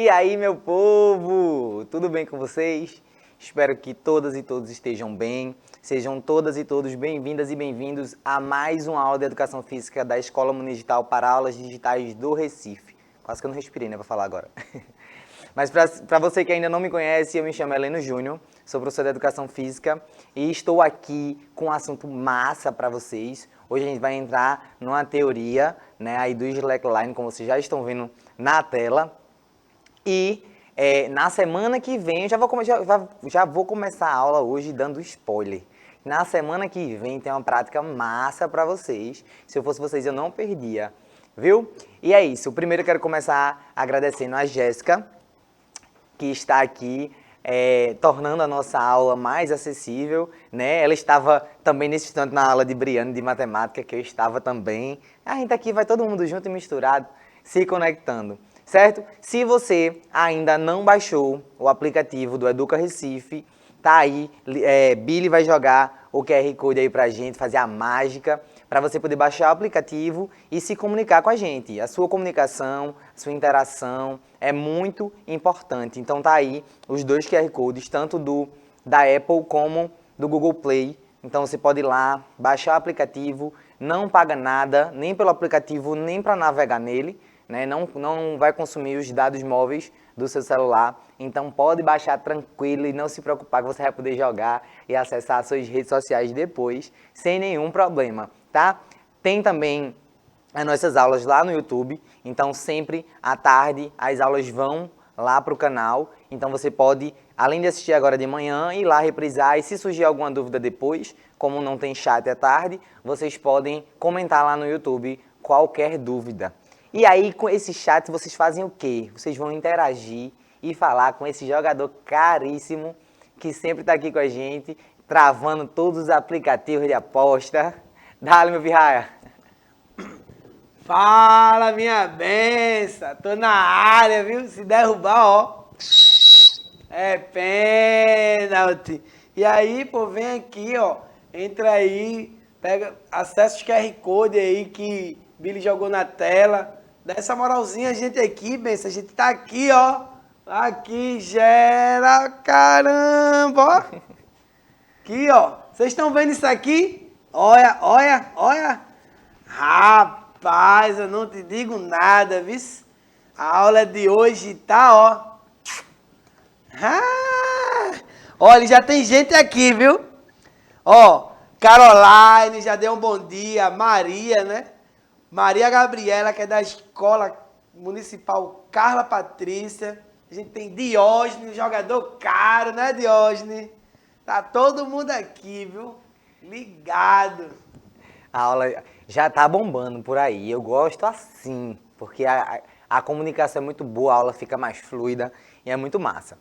E aí, meu povo, tudo bem com vocês? Espero que todas e todos estejam bem. Sejam todas e todos bem-vindas e bem-vindos a mais uma aula de Educação Física da Escola Municipal para Aulas Digitais do Recife. Quase que eu não respirei, né, para falar agora. Mas para você que ainda não me conhece, eu me chamo Heleno Júnior, sou professor de Educação Física e estou aqui com um assunto massa para vocês. Hoje a gente vai entrar numa teoria, né, aí do slackline, como vocês já estão vendo na tela. E na semana que vem, eu já vou começar a aula hoje dando spoiler. Na semana que vem tem uma prática massa para vocês. Se eu fosse vocês, eu não perdia, viu? E é isso. Primeiro eu quero começar agradecendo a Jéssica, que está aqui tornando a nossa aula mais acessível, né? Ela estava também nesse instante na aula de Briane de matemática, que eu estava também. A gente aqui vai todo mundo junto e misturado, se conectando. Certo? Se você ainda não baixou o aplicativo do Educa Recife, tá aí, Billy vai jogar o QR Code aí pra gente, fazer a mágica, para você poder baixar o aplicativo e se comunicar com a gente. A sua comunicação, a sua interação é muito importante. Então tá aí os dois QR Codes, tanto da Apple como do Google Play. Então você pode ir lá, baixar o aplicativo, não paga nada, nem pelo aplicativo, nem para navegar nele. Né? Não vai consumir os dados móveis do seu celular, então pode baixar tranquilo e não se preocupar que você vai poder jogar e acessar as suas redes sociais depois, sem nenhum problema, tá? Tem também as nossas aulas lá no YouTube, então sempre à tarde as aulas vão lá para o canal, então você pode, além de assistir agora de manhã, ir lá reprisar e se surgir alguma dúvida depois, como não tem chat à tarde, vocês podem comentar lá no YouTube qualquer dúvida. E aí, com esse chat, vocês fazem o quê? Vocês vão interagir e falar com esse jogador caríssimo que sempre está aqui com a gente, travando todos os aplicativos de aposta. Dá-lhe, meu pirraia. Fala, minha benção. Tô na área, viu? Se derrubar, ó. É pênalti. E aí, pô, vem aqui, ó. Entra aí, pega, acessa os QR Code aí que Billy jogou na tela. Dá essa moralzinha, a gente aqui, benção. A gente tá aqui, ó. Aqui, gera, caramba, ó. Aqui, ó. Vocês estão vendo isso aqui? Olha, olha, olha. Rapaz, eu não te digo nada, viu? A aula de hoje tá, ó. Olha, já tem gente aqui, viu? Ó, Caroline já deu um bom dia. Maria, né? Maria Gabriela, que é da Escola Municipal Carla Patrícia. A gente tem Diógenes, jogador caro, né, Diógenes? Tá todo mundo aqui, viu? Ligado. A aula já tá bombando por aí. Eu gosto assim, porque a comunicação é muito boa, a aula fica mais fluida e é muito massa.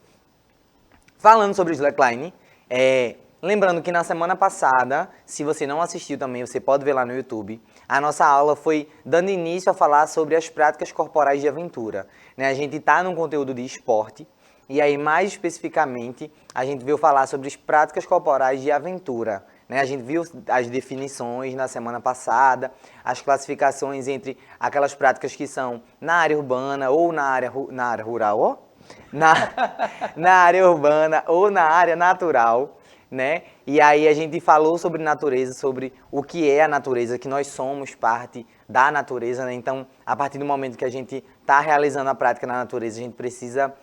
Falando sobre o slackline, lembrando que na semana passada, se você não assistiu também, você pode ver lá no YouTube, a nossa aula foi dando início a falar sobre as práticas corporais de aventura. Né? A gente está num conteúdo de esporte, e aí mais especificamente, a gente veio falar sobre as práticas corporais de aventura. Né? A gente viu as definições na semana passada, as classificações entre aquelas práticas que são na área urbana ou na área rural, ó? Na área urbana ou na área natural. Né? E aí a gente falou sobre natureza, sobre o que é a natureza, que nós somos parte da natureza, né? Então, a partir do momento que a gente está realizando a prática na natureza, a gente precisa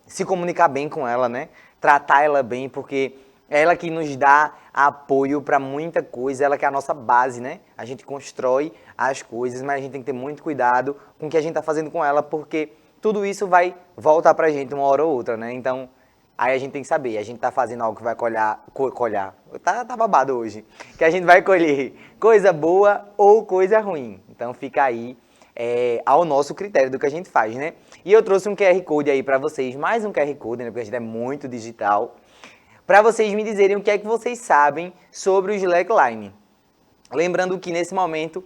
se comunicar bem com ela, né? Tratar ela bem, porque é ela que nos dá apoio para muita coisa, ela que é a nossa base, né? A gente constrói as coisas, mas a gente tem que ter muito cuidado com o que a gente está fazendo com ela, porque tudo isso vai voltar para a gente uma hora ou outra, né? Então, aí a gente tem que saber, a gente tá fazendo algo que vai colher, tá babado hoje, que a gente vai colher coisa boa ou coisa ruim. Então fica aí ao nosso critério do que a gente faz, né? E eu trouxe um QR Code aí pra vocês, mais um QR Code, né? Porque a gente é muito digital, pra vocês me dizerem o que é que vocês sabem sobre o slackline. Lembrando que nesse momento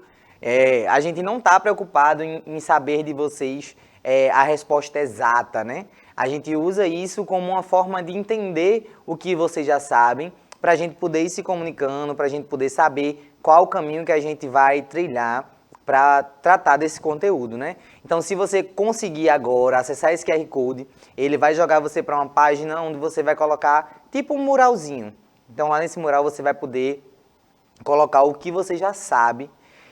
a gente não tá preocupado em saber de vocês a resposta exata, né? A gente usa isso como uma forma de entender o que vocês já sabem, para a gente poder ir se comunicando, para a gente poder saber qual o caminho que a gente vai trilhar para tratar desse conteúdo, né? Então, se você conseguir agora acessar esse QR Code, ele vai jogar você para uma página onde você vai colocar tipo um muralzinho. Então, lá nesse mural você vai poder colocar o que você já sabe.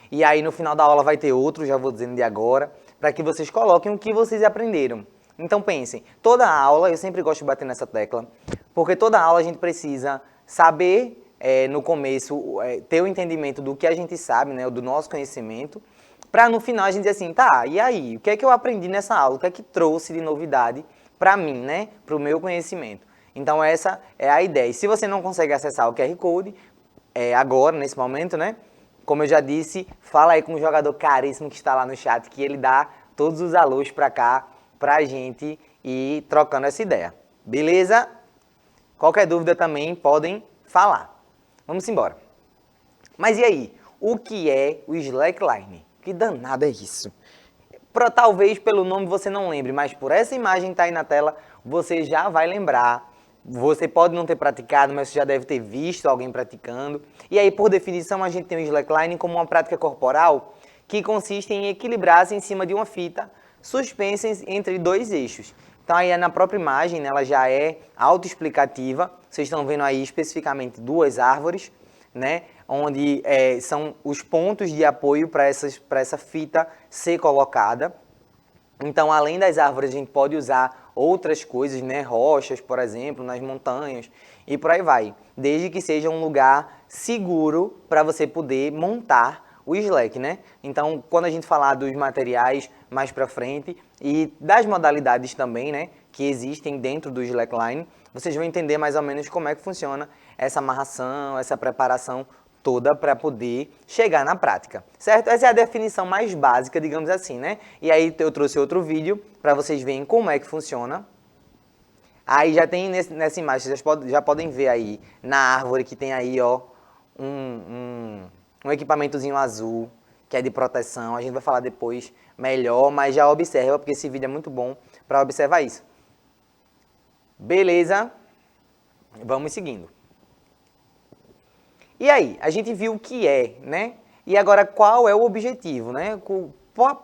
E aí, no final da aula vai ter outro, já vou dizendo de agora, para que vocês coloquem o que vocês aprenderam. Então, pensem, toda aula, eu sempre gosto de bater nessa tecla, porque toda aula a gente precisa saber, no começo, ter o entendimento do que a gente sabe, né, do nosso conhecimento, para no final a gente dizer assim, tá, e aí, o que é que eu aprendi nessa aula? O que é que trouxe de novidade para mim, né, para o meu conhecimento? Então, essa é a ideia. E se você não consegue acessar o QR Code, agora, nesse momento, né, como eu já disse, fala aí com o jogador caríssimo que está lá no chat, que ele dá todos os alôs para cá, pra gente ir trocando essa ideia. Beleza? Qualquer dúvida também podem falar. Vamos embora. Mas e aí? O que é o slackline? Que danado é isso? Talvez pelo nome você não lembre, mas por essa imagem que está aí na tela, você já vai lembrar. Você pode não ter praticado, mas você já deve ter visto alguém praticando. E aí, por definição, a gente tem o slackline como uma prática corporal que consiste em equilibrar-se em cima de uma fita suspensa entre dois eixos. Então, aí na própria imagem, né, ela já é autoexplicativa. Vocês estão vendo aí especificamente duas árvores, né, onde são os pontos de apoio para essa fita ser colocada. Então, além das árvores, a gente pode usar outras coisas, né, rochas, por exemplo, nas montanhas, e por aí vai. Desde que seja um lugar seguro para você poder montar o slack, né? Então, quando a gente falar dos materiais mais para frente e das modalidades também, né, que existem dentro do slackline, vocês vão entender mais ou menos como é que funciona essa amarração, essa preparação toda para poder chegar na prática, certo? Essa é a definição mais básica, digamos assim, né? E aí eu trouxe outro vídeo para vocês verem como é que funciona. Aí já tem nessa imagem, vocês já podem ver aí na árvore que tem aí, ó, um equipamentozinho azul, que é de proteção. A gente vai falar depois melhor, mas já observa, porque esse vídeo é muito bom para observar isso. Beleza? Vamos seguindo. E aí, a gente viu o que é, né? E agora, qual é o objetivo, né?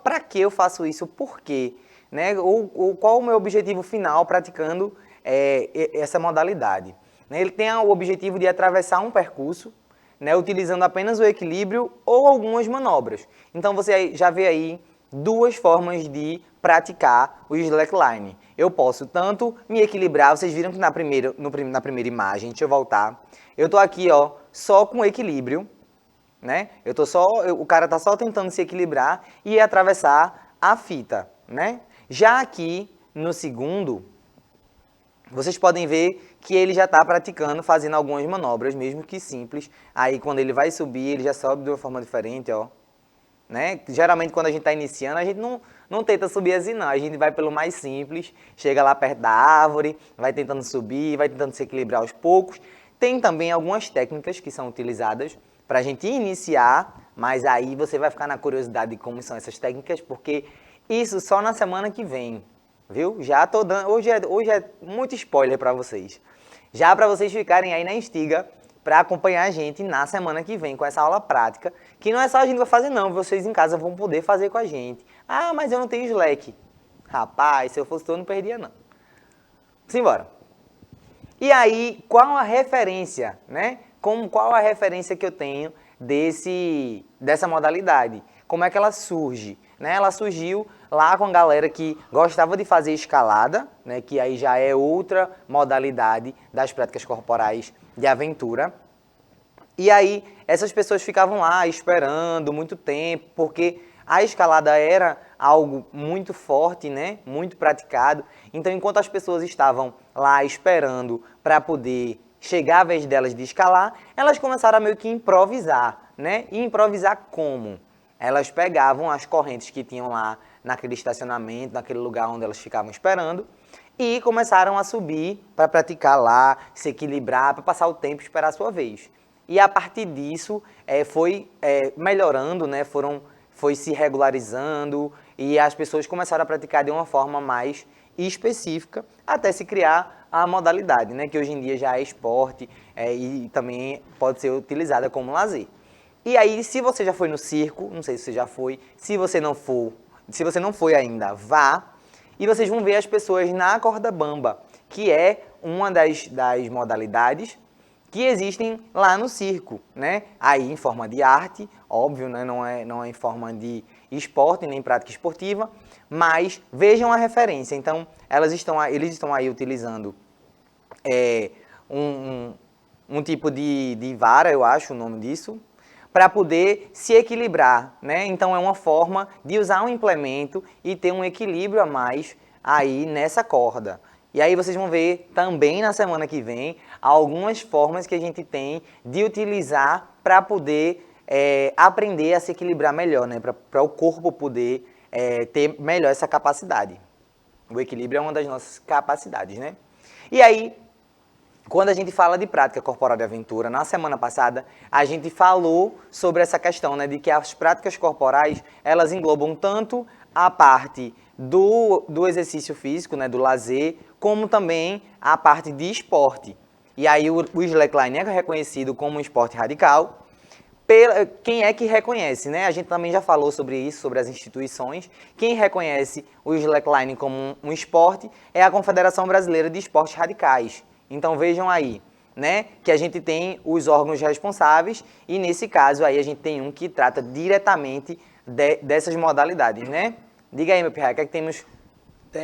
Para que eu faço isso? Por quê? Né? Ou qual o meu objetivo final praticando essa modalidade? Ele tem o objetivo de atravessar um percurso, né, utilizando apenas o equilíbrio ou algumas manobras. Então, você já vê aí duas formas de praticar o slackline. Eu posso tanto me equilibrar, vocês viram que na primeira imagem, deixa eu voltar, eu tô aqui, ó, só com equilíbrio, né? O cara tá só tentando se equilibrar e atravessar a fita, né? Já aqui no segundo, vocês podem ver que ele já está praticando, fazendo algumas manobras, mesmo que simples. Aí quando ele vai subir, ele já sobe de uma forma diferente, ó. Né? Geralmente quando a gente está iniciando, a gente não tenta subir assim não, a gente vai pelo mais simples, chega lá perto da árvore, vai tentando subir, vai tentando se equilibrar aos poucos. Tem também algumas técnicas que são utilizadas para a gente iniciar, mas aí você vai ficar na curiosidade de como são essas técnicas, porque isso só na semana que vem, viu? Já tô dando, hoje é muito spoiler para vocês. Já para vocês ficarem aí na instiga para acompanhar a gente na semana que vem com essa aula prática, que não é só a gente vai fazer não, vocês em casa vão poder fazer com a gente. Ah, mas eu não tenho Slack. Rapaz, se eu fosse tu, eu não perdia não. Simbora. E aí, qual a referência, né? Qual a referência que eu tenho dessa modalidade? Como é que ela surge? Né? Ela surgiu lá com a galera que gostava de fazer escalada, né? Que aí já é outra modalidade das práticas corporais de aventura. E aí, essas pessoas ficavam lá esperando muito tempo, porque a escalada era algo muito forte, né? Muito praticado. Então, enquanto as pessoas estavam lá esperando para poder chegar a vez delas de escalar, elas começaram a meio que improvisar, né? E improvisar como? Elas pegavam as correntes que tinham lá naquele estacionamento, naquele lugar onde elas ficavam esperando, e começaram a subir para praticar lá, se equilibrar, para passar o tempo e esperar a sua vez. E a partir disso, foi melhorando, né? Foi se regularizando e as pessoas começaram a praticar de uma forma mais específica até se criar a modalidade, né? Que hoje em dia já é esporte e também pode ser utilizada como lazer. E aí, se você já foi no circo, não sei se você já foi, se você não foi ainda, vá. E vocês vão ver as pessoas na corda bamba, que é uma das modalidades que existem lá no circo, né? Aí em forma de arte, óbvio, né? Não é em forma de esporte, nem prática esportiva, mas vejam a referência. Então, eles estão aí utilizando um tipo de vara, eu acho o nome disso, para poder se equilibrar, né? Então é uma forma de usar um implemento e ter um equilíbrio a mais aí nessa corda. E aí vocês vão ver também na semana que vem algumas formas que a gente tem de utilizar para poder aprender a se equilibrar melhor, né? Para o corpo poder ter melhor essa capacidade. O equilíbrio é uma das nossas capacidades, né? E aí, quando a gente fala de prática corporal de aventura, na semana passada, a gente falou sobre essa questão, né, de que as práticas corporais, elas englobam tanto a parte do exercício físico, né, do lazer, como também a parte de esporte. E aí o slackline é reconhecido como um esporte radical. Quem é que reconhece, né? A gente também já falou sobre isso, sobre as instituições. Quem reconhece o slackline como um esporte é a Confederação Brasileira de Esportes Radicais. Então vejam aí, né, que a gente tem os órgãos responsáveis e nesse caso aí a gente tem um que trata diretamente dessas modalidades, né? Diga aí, meu pirra, o que é que temos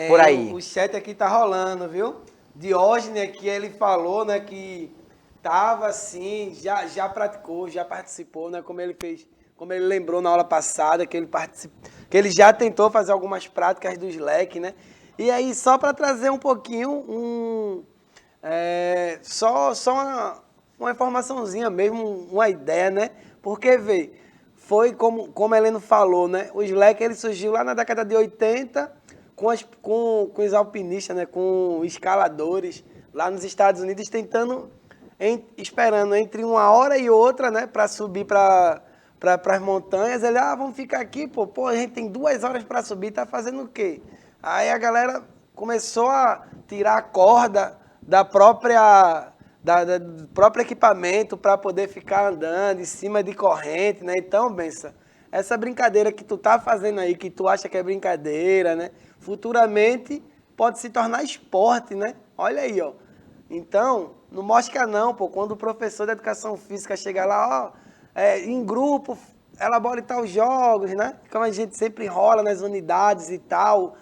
por aí? O chat aqui tá rolando, viu? Diógenes aqui, ele falou, né, que tava assim, já praticou, já participou, né, como ele lembrou na aula passada, que ele já tentou fazer algumas práticas do slack, né? E aí, só para trazer um pouquinho, só uma informaçãozinha mesmo, uma ideia, né? Porque, vê, foi como a Heleno falou, né? O slack, ele surgiu lá na década de 80 com os alpinistas, né? Com escaladores lá nos Estados Unidos esperando entre uma hora e outra, né? Para subir para as montanhas. Ele, vamos ficar aqui, pô, a gente tem 2 horas para subir, tá fazendo o quê? Aí a galera começou a tirar a corda do próprio equipamento para poder ficar andando em cima de corrente, né? Então, benção, essa brincadeira que tu tá fazendo aí, que tu acha que é brincadeira, né? Futuramente pode se tornar esporte, né? Olha aí, ó. Então, não mosca não, pô. Quando o professor de educação física chega lá, em grupo, elabora tal jogos, né? Como a gente sempre enrola nas unidades e tal,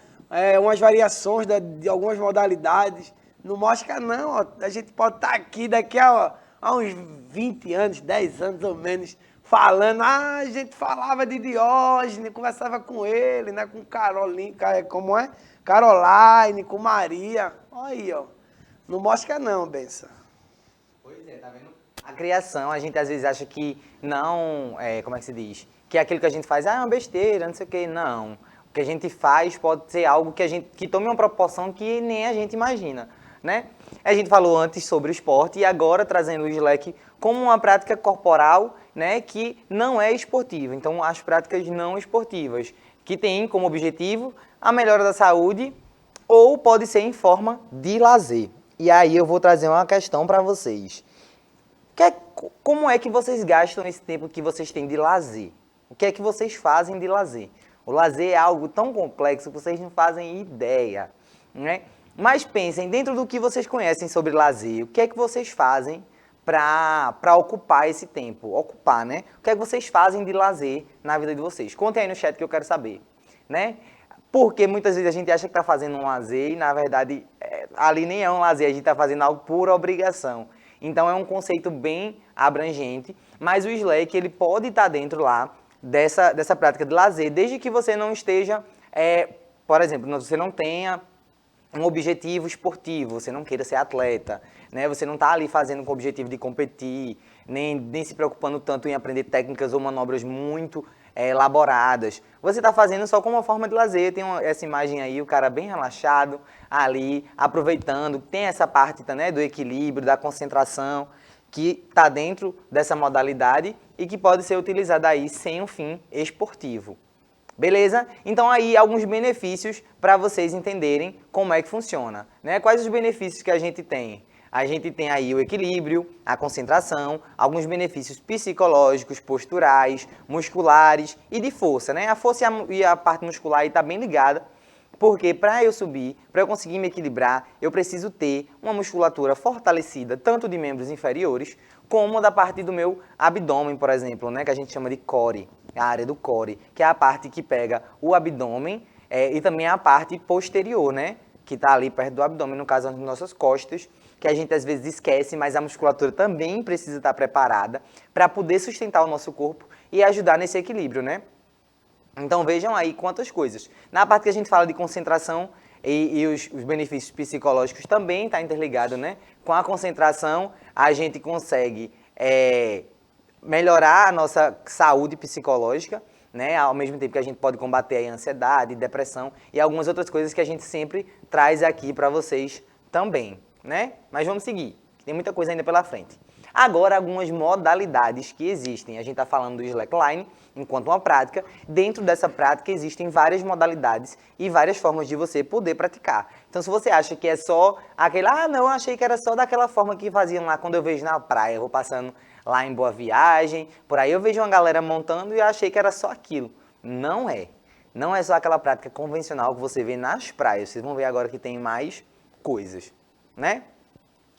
umas variações de algumas modalidades. Não mosca não, ó. A gente pode estar aqui daqui a uns 20 anos, 10 anos ou menos, falando, a gente falava de Diógenes, conversava com ele, né? Com Caroline, Caroline, com Maria. Olha aí, ó. Não mosca não, benção. Pois é, tá vendo? A criação, a gente às vezes acha que não, como é que se diz? Que aquilo que a gente faz é uma besteira, não sei o quê. Não. O que a gente faz pode ser algo que tome uma proporção que nem a gente imagina, né? A gente falou antes sobre o esporte e agora trazendo o slack como uma prática corporal, né, que não é esportiva. Então, as práticas não esportivas, que têm como objetivo a melhora da saúde ou pode ser em forma de lazer. E aí eu vou trazer uma questão para vocês. Como é que vocês gastam esse tempo que vocês têm de lazer? O que é que vocês fazem de lazer? O lazer é algo tão complexo que vocês não fazem ideia, né? Mas pensem, dentro do que vocês conhecem sobre lazer, o que é que vocês fazem para ocupar esse tempo? Ocupar, né? O que é que vocês fazem de lazer na vida de vocês? Contem aí no chat que eu quero saber, né? Porque muitas vezes a gente acha que está fazendo um lazer e, na verdade, ali nem é um lazer, a gente está fazendo algo por obrigação. Então, é um conceito bem abrangente, mas o Slack, ele pode estar dentro lá dessa prática de lazer, desde que você não esteja, por exemplo, você não tenha um objetivo esportivo, você não queira ser atleta, né? Você não está ali fazendo com o objetivo de competir, nem se preocupando tanto em aprender técnicas ou manobras muito elaboradas. Você está fazendo só como uma forma de lazer. Tem essa imagem aí, o cara bem relaxado ali, aproveitando. Tem essa parte, né, do equilíbrio, da concentração, que está dentro dessa modalidade e que pode ser utilizada aí sem um fim esportivo. Beleza? Então aí alguns benefícios para vocês entenderem como é que funciona, né? Quais os benefícios que a gente tem? A gente tem aí o equilíbrio, a concentração, alguns benefícios psicológicos, posturais, musculares e de força, né? A força e a parte muscular aí tá bem ligada, porque para eu subir, para eu conseguir me equilibrar, eu preciso ter uma musculatura fortalecida, tanto de membros inferiores, como da parte do meu abdômen, por exemplo, né? Que a gente chama de core, a área do core, que é a parte que pega o abdômen e também a parte posterior, né? Que está ali perto do abdômen, no caso das nossas costas, que a gente às vezes esquece, mas a musculatura também precisa estar preparada para poder sustentar o nosso corpo e ajudar nesse equilíbrio, né? Então vejam aí quantas coisas. Na parte que a gente fala de concentração e os benefícios psicológicos também está interligado, né? Com a concentração a gente consegue melhorar a nossa saúde psicológica, né? Ao mesmo tempo que a gente pode combater a ansiedade, depressão e algumas outras coisas que a gente sempre traz aqui para vocês também, né? Mas vamos seguir, que tem muita coisa ainda pela frente. Agora, algumas modalidades que existem. A gente está falando do slackline enquanto uma prática. Dentro dessa prática existem várias modalidades e várias formas de você poder praticar. Então, se você acha que é só aquele, não, eu achei que era só daquela forma que faziam lá quando eu vejo na praia, eu vou passando lá em Boa Viagem, por aí eu vejo uma galera montando e eu achei que era só aquilo. Não é. Não é só aquela prática convencional que você vê nas praias. Vocês vão ver agora que tem mais coisas, né?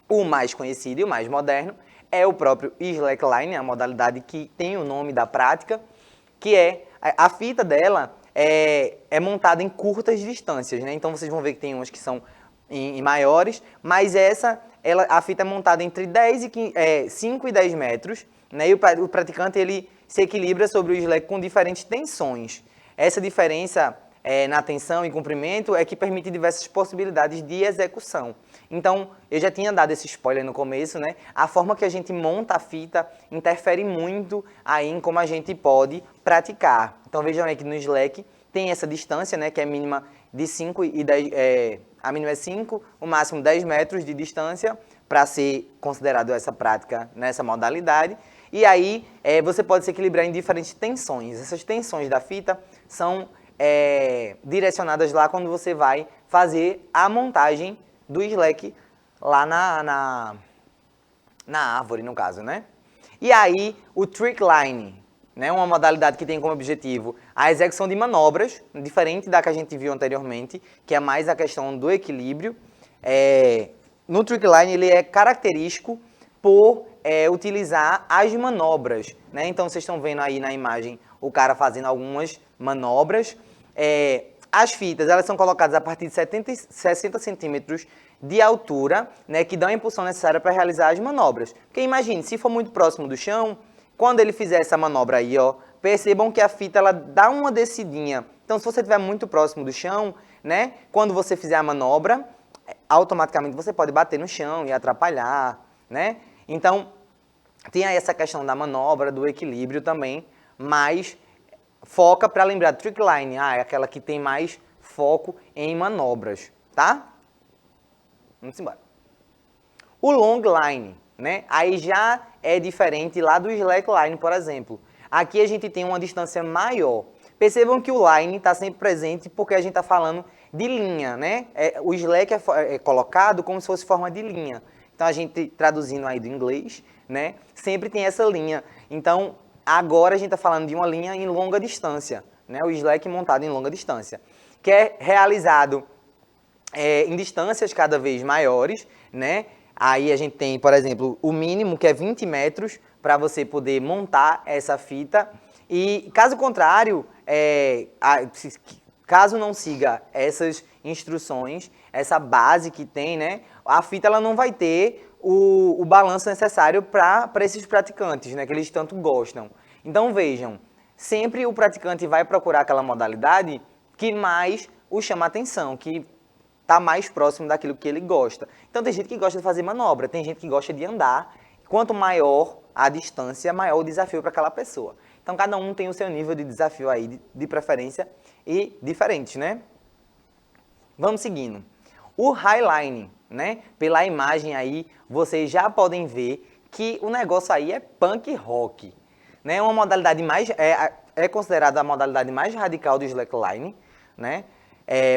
O mais conhecido e o mais moderno é o próprio slackline, a modalidade que tem o nome da prática, que é a fita dela é montada em curtas distâncias, né? Então vocês vão ver que tem umas que são em maiores, mas a fita é montada entre 5 e 10 metros, né? E o praticante ele se equilibra sobre o slack com diferentes tensões. Essa diferença na tensão e comprimento é que permite diversas possibilidades de execução. Então, eu já tinha dado esse spoiler no começo, né? A forma que a gente monta a fita interfere muito aí em como a gente pode praticar. Então, vejam aí que no slack tem essa distância, né? Que é mínima de 5 e 10, a mínima é 5, o máximo 10 metros de distância para ser considerado essa prática nessa modalidade. E aí, você pode se equilibrar em diferentes tensões. Essas tensões da fita são direcionadas lá quando você vai fazer a montagem do slack lá na árvore, no caso, né? E aí, o trick line, né? Uma modalidade que tem como objetivo a execução de manobras, diferente da que a gente viu anteriormente, que é mais a questão do equilíbrio. No trick line, ele é característico por utilizar as manobras, né? Então, vocês estão vendo aí na imagem o cara fazendo algumas manobras. As fitas, elas são colocadas a partir de 60 centímetros de altura, né, que dão a impulsão necessária para realizar as manobras. Porque imagine, se for muito próximo do chão, quando ele fizer essa manobra aí, ó, percebam que a fita ela dá uma descidinha. Então, se você estiver muito próximo do chão, né, quando você fizer a manobra, automaticamente você pode bater no chão e atrapalhar, né? Então, tem aí essa questão da manobra, do equilíbrio também, mas foca para lembrar, trick line, é aquela que tem mais foco em manobras, tá? Vamos embora. O long line, né? Aí já é diferente lá do slack line, por exemplo. Aqui a gente tem uma distância maior. Percebam que o line está sempre presente porque a gente está falando de linha, né? O slack é colocado como se fosse forma de linha. Então a gente traduzindo aí do inglês, né? Sempre tem essa linha. Então agora a gente está falando de uma linha em longa distância, né? O slack montado em longa distância, que é realizado em distâncias cada vez maiores, né? Aí a gente tem, por exemplo, o mínimo, que é 20 metros, para você poder montar essa fita. E caso contrário, caso não siga essas instruções, essa base que tem, né? A fita ela não vai ter o balanço necessário para esses praticantes, né? Que eles tanto gostam. Então vejam, sempre o praticante vai procurar aquela modalidade que mais o chama a atenção, que está mais próximo daquilo que ele gosta. Então tem gente que gosta de fazer manobra, tem gente que gosta de andar. Quanto maior a distância, maior o desafio para aquela pessoa. Então cada um tem o seu nível de desafio aí, de preferência e diferente, né? Vamos seguindo. O highline, né? Pela imagem aí, vocês já podem ver que o negócio aí é punk rock, né? Uma modalidade mais, é considerada a modalidade mais radical do slackline, né?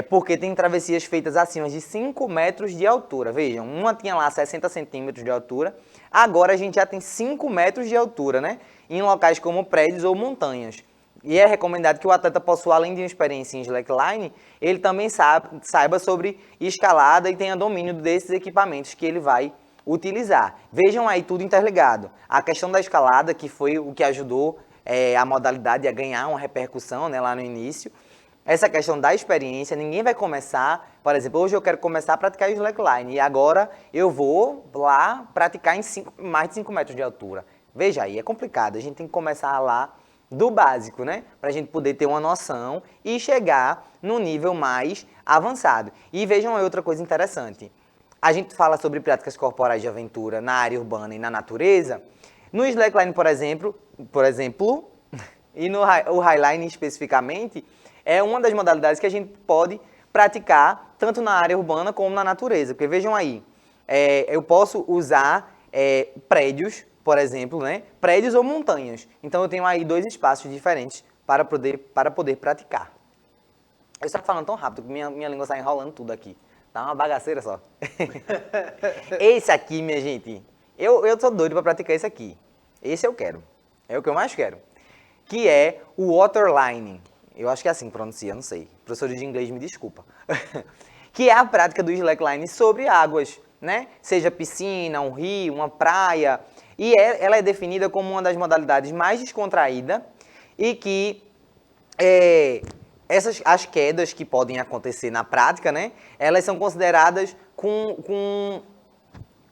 porque tem travessias feitas acima de 5 metros de altura. Vejam, uma tinha lá 60 centímetros de altura, agora a gente já tem 5 metros de altura, né? Em locais como prédios ou montanhas. E é recomendado que o atleta possua, além de uma experiência em slackline, ele também saiba sobre escalada e tenha domínio desses equipamentos que ele vai utilizar. Vejam aí tudo interligado. A questão da escalada, que foi o que ajudou a modalidade a ganhar uma repercussão, né, lá no início. Essa questão da experiência, ninguém vai começar, por exemplo, hoje eu quero começar a praticar slackline e agora eu vou lá praticar em mais de 5 metros de altura. Veja aí, é complicado, a gente tem que começar lá do básico, né? Para a gente poder ter uma noção e chegar no nível mais avançado. E vejam aí outra coisa interessante. A gente fala sobre práticas corporais de aventura na área urbana e na natureza. No slackline, por exemplo, e no highline especificamente, é uma das modalidades que a gente pode praticar tanto na área urbana como na natureza. Porque vejam aí, eu posso usar prédios, por exemplo, né? Prédios ou montanhas. Então eu tenho aí 2 espaços diferentes para poder praticar. Eu estou falando tão rápido que minha língua está enrolando tudo aqui. Tá uma bagaceira só. Esse aqui, minha gente, eu tô doido para praticar esse aqui. Esse eu quero. É o que eu mais quero. Que é o waterline. Eu acho que é assim que pronuncia, não sei. Professor de inglês, me desculpa. Que é a prática do slackline sobre águas, né? Seja piscina, um rio, uma praia. E ela é definida como uma das modalidades mais descontraídas e que as quedas que podem acontecer na prática, né? Elas são consideradas com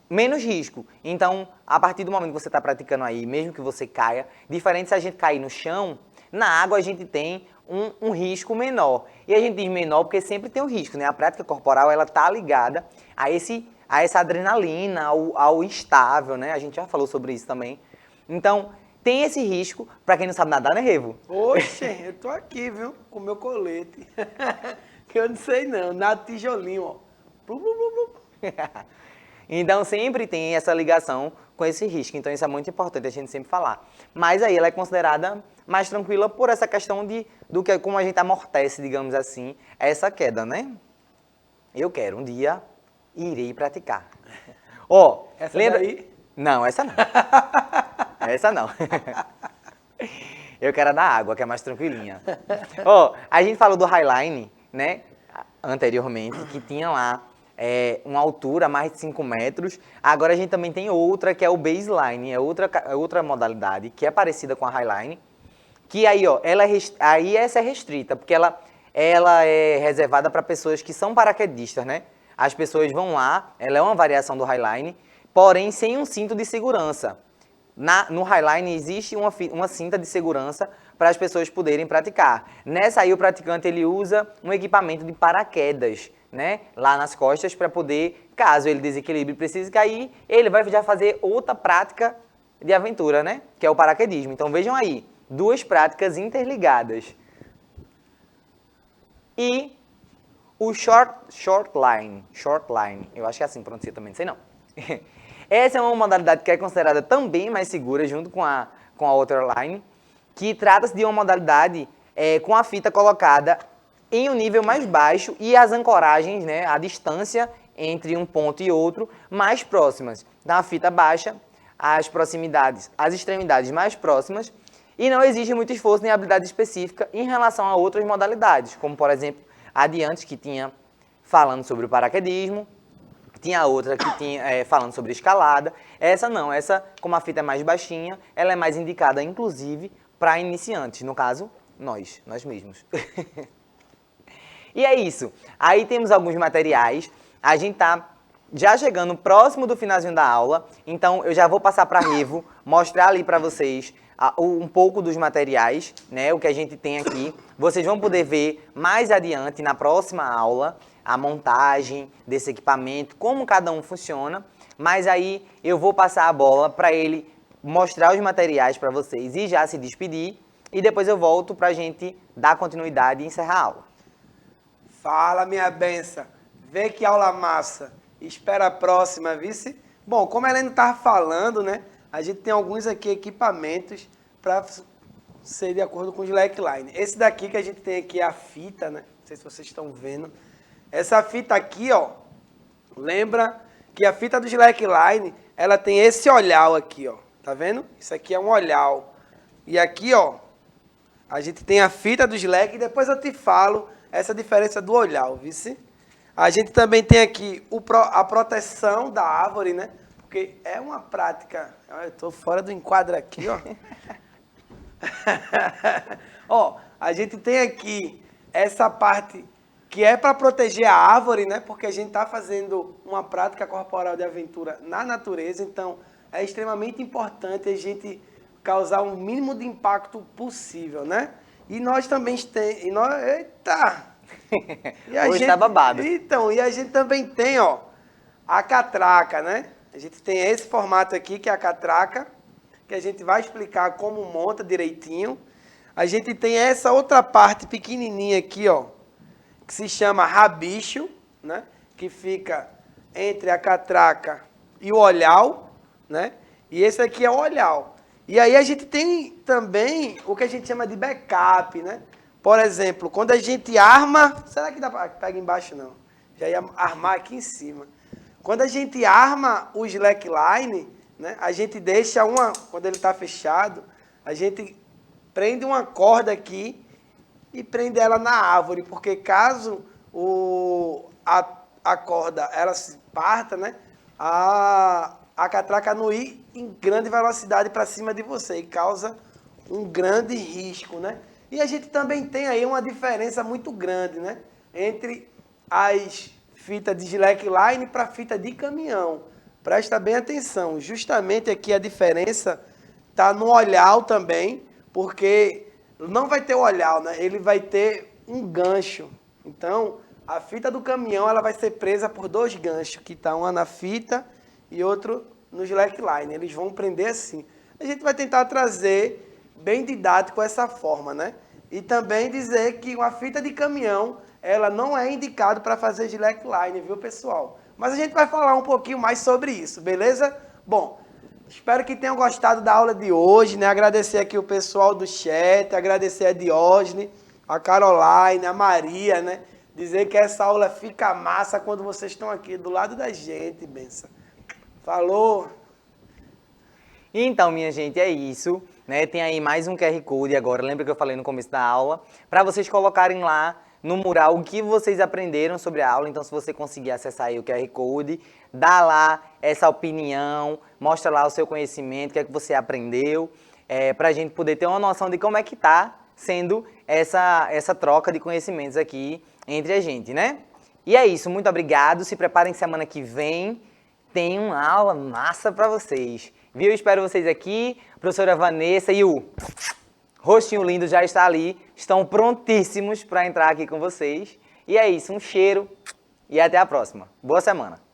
menos risco. Então, a partir do momento que você está praticando aí, mesmo que você caia, diferente se a gente cair no chão, na água a gente tem um risco menor. E a gente diz menor porque sempre tem o risco, né? A prática corporal, ela tá ligada a essa adrenalina, ao instável, né? A gente já falou sobre isso também. Então, tem esse risco, para quem não sabe nadar, né, Revo? Oxe, eu tô aqui, viu? Com meu colete. Que eu não sei não, nada tijolinho, ó. Blu, blu, blu, blu. Então, sempre tem essa ligação com esse risco. Então, isso é muito importante a gente sempre falar. Mas aí ela é considerada mais tranquila por essa questão do que como a gente amortece, digamos assim, essa queda, né? Eu quero, um dia, irei praticar. Ó, Essa lembra... daí? Não, essa não. Essa não. Eu quero a da água, que é mais tranquilinha. Ó, a gente falou do highline, né? Anteriormente, que tinha lá uma altura mais de 5 metros. Agora a gente também tem outra, que é o baseline, é outra modalidade, que é parecida com a highline. Que aí, ó, aí essa é restrita, porque ela é reservada para pessoas que são paraquedistas, né? As pessoas vão lá, ela é uma variação do highline, porém sem um cinto de segurança. No highline existe uma cinta de segurança para as pessoas poderem praticar. Nessa aí o praticante ele usa um equipamento de paraquedas, né, lá nas costas para poder, caso ele desequilibre e precise cair, ele vai já fazer outra prática de aventura, né, que é o paraquedismo. Então vejam aí, 2 práticas interligadas. E o short line, eu acho que é assim pronuncia também, não sei não. Essa é uma modalidade que é considerada também mais segura, junto com a waterline, que trata-se de uma modalidade com a fita colocada em um nível mais baixo e as ancoragens, né, a distância entre um ponto e outro, mais próximas. Da fita baixa, as extremidades mais próximas, e não exige muito esforço nem habilidade específica em relação a outras modalidades, como, por exemplo, a de antes, que tinha falando sobre o paraquedismo, tinha outra que tinha falando sobre escalada. Essa não, essa, como a fita é mais baixinha, ela é mais indicada, inclusive, para iniciantes, no caso, nós mesmos. E é isso. Aí temos alguns materiais. A gente tá já chegando próximo do finalzinho da aula, então eu já vou passar para a Revo, mostrar ali para vocês um pouco dos materiais, né, o que a gente tem aqui. Vocês vão poder ver mais adiante, na próxima aula, a montagem desse equipamento, como cada um funciona, mas aí eu vou passar a bola para ele mostrar os materiais para vocês e já se despedir, e depois eu volto para a gente dar continuidade e encerrar a aula. Fala, minha benção. Vê que aula massa. Espera a próxima, vice? Bom, como a Helena estava falando, né? A gente tem alguns aqui equipamentos para ser de acordo com o slackline. Esse daqui que a gente tem aqui é a fita, né? Não sei se vocês estão vendo. Essa fita aqui, ó, lembra que a fita do slackline, ela tem esse olhar aqui, ó. Tá vendo? Isso aqui é um olhar. E aqui, ó, a gente tem a fita do slack e depois eu te falo essa diferença do olhar, vice? A gente também tem aqui a proteção da árvore, né? Porque é uma prática... Eu tô fora do enquadro aqui, ó. Ó, a gente tem aqui essa parte que é para proteger a árvore, né? Porque a gente está fazendo uma prática corporal de aventura na natureza, então é extremamente importante a gente causar o mínimo de impacto possível, né? E nós também temos... Eita! E a Hoje gente, tá babado. Então, e a gente também tem, ó, a catraca, né? A gente tem esse formato aqui, que é a catraca, que a gente vai explicar como monta direitinho. A gente tem essa outra parte pequenininha aqui, ó, que se chama rabicho, né? Que fica entre a catraca e o olhau, né? E esse aqui é o olhau. E aí a gente tem também o que a gente chama de backup, né? Por exemplo, quando a gente arma... Será que dá para pegar embaixo? Não. Já ia armar aqui em cima. Quando a gente arma o slackline, né, a gente deixa quando ele está fechado, a gente prende uma corda aqui e prende ela na árvore, porque caso a corda ela se parta, né, a catraca não ir em grande velocidade para cima de você e causa um grande risco, né? E a gente também tem aí uma diferença muito grande, né, entre as fita de slackline para fita de caminhão. Presta bem atenção. Justamente aqui a diferença está no olhar também, porque não vai ter o olhar, né? Ele vai ter um gancho. Então, a fita do caminhão ela vai ser presa por 2 ganchos, que está uma na fita e outro no slackline. Eles vão prender assim. A gente vai tentar trazer bem didático essa forma, né? E também dizer que uma fita de caminhão ela não é indicada para fazer slackline, viu, pessoal? Mas a gente vai falar um pouquinho mais sobre isso, beleza? Bom, espero que tenham gostado da aula de hoje, né? Agradecer aqui o pessoal do chat, agradecer a Diógenes, a Caroline, a Maria, né? Dizer que essa aula fica massa quando vocês estão aqui do lado da gente, benção. Falou! Então, minha gente, é isso, né? Tem aí mais um QR Code agora, lembra que eu falei no começo da aula, para vocês colocarem lá no mural o que vocês aprenderam sobre a aula. Então, se você conseguir acessar aí o QR Code, dá lá essa opinião, mostra lá o seu conhecimento, o que é que você aprendeu, para a gente poder ter uma noção de como é que está sendo essa troca de conhecimentos aqui entre a gente, né? E é isso, muito obrigado, se preparem, semana que vem tem uma aula massa para vocês, viu? Espero vocês aqui, a professora Vanessa e o rostinho lindo já está ali, estão prontíssimos para entrar aqui com vocês. E é isso, um cheiro e até a próxima. Boa semana!